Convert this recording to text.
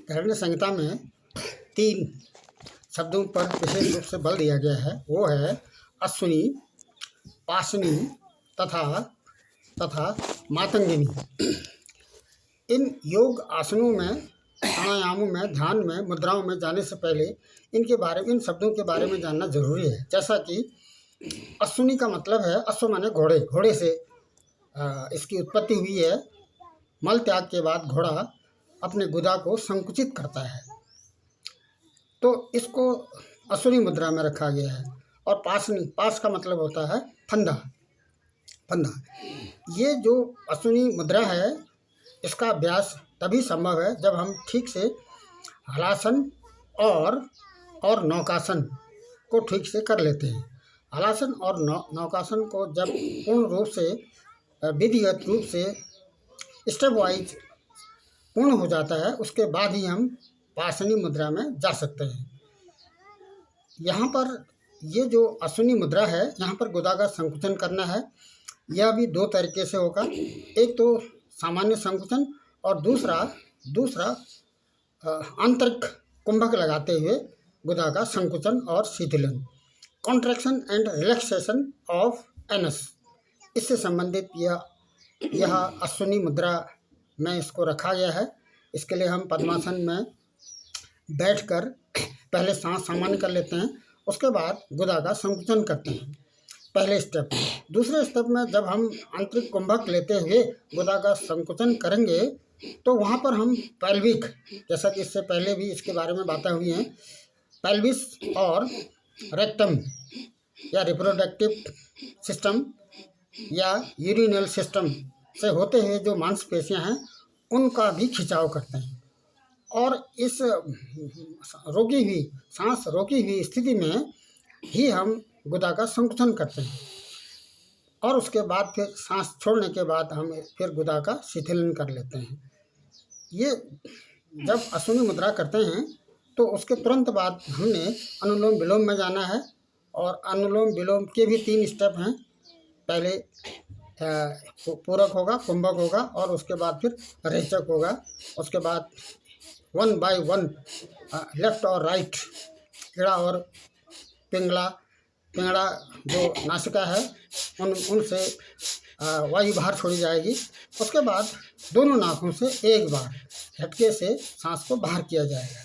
घरण्य संहिता में 3 शब्दों पर विशेष रूप से बल दिया गया है। वो है अश्विनी, पाशनी तथा मातंगिनी। इन योग आसनों में, प्राणायामों में, ध्यान में, मुद्राओं में जाने से पहले इन शब्दों के बारे में जानना जरूरी है। जैसा कि अश्विनी का मतलब है, अश्व माने घोड़े, घोड़े से इसकी उत्पत्ति हुई है। मल त्याग के बाद घोड़ा अपने गुदा को संकुचित करता है, तो इसको अश्विनी मुद्रा में रखा गया है। और पास का मतलब होता है फंदा। ये जो अश्विनी मुद्रा है, इसका अभ्यास तभी संभव है जब हम ठीक से हलासन और नौकासन को ठीक से कर लेते हैं। हलासन और नौकासन को जब पूर्ण रूप से, विधिवत रूप से, स्टेप वाइज पूर्ण हो जाता है, उसके बाद ही हम पाशनी मुद्रा में जा सकते हैं। यहाँ पर ये जो अश्विनी मुद्रा है, यहाँ पर गुदा का संकुचन करना है। यह भी 2 तरीके से होगा। एक तो सामान्य संकुचन और दूसरा आंतरिक कुंभक लगाते हुए गुदा का संकुचन और शिथिलन, contraction and relaxation of anus. इससे संबंधित यह अश्विनी मुद्रा में इसको रखा गया है। इसके लिए हम पद्मासन में बैठकर पहले सांस सामान्य कर लेते हैं, उसके बाद गुदा का संकुचन करते हैं, पहले स्टेप। दूसरे स्टेप में जब हम आंतरिक कुंभक लेते हुए गुदा का संकुचन करेंगे, तो वहाँ पर हम पैल्विक, जैसा कि इससे पहले भी इसके बारे में बातें हुई हैं, पैल्विस और रेक्टम या रिप्रोडक्टिव सिस्टम या यूरिनल सिस्टम से होते हुए जो मांसपेशियां हैं, उनका भी खिंचाव करते हैं। और इस सांस रोकी हुई स्थिति में ही हम गुदा का संकुचन करते हैं, और उसके बाद फिर सांस छोड़ने के बाद हम फिर गुदा का शिथिलन कर लेते हैं। ये जब अश्विनी मुद्रा करते हैं तो उसके तुरंत बाद हमने अनुलोम विलोम में जाना है। और अनुलोम विलोम के भी 3 स्टेप हैं। पहले पूरक होगा, कुंभक होगा, और उसके बाद फिर रेचक होगा। उसके बाद 1 बाय 1 लेफ्ट और राइट, कीड़ा और पिंगला जो नासिका है, उनसे वायु बाहर छोड़ी जाएगी। उसके बाद दोनों नाकों से एक बार झटके से सांस को बाहर किया जाएगा।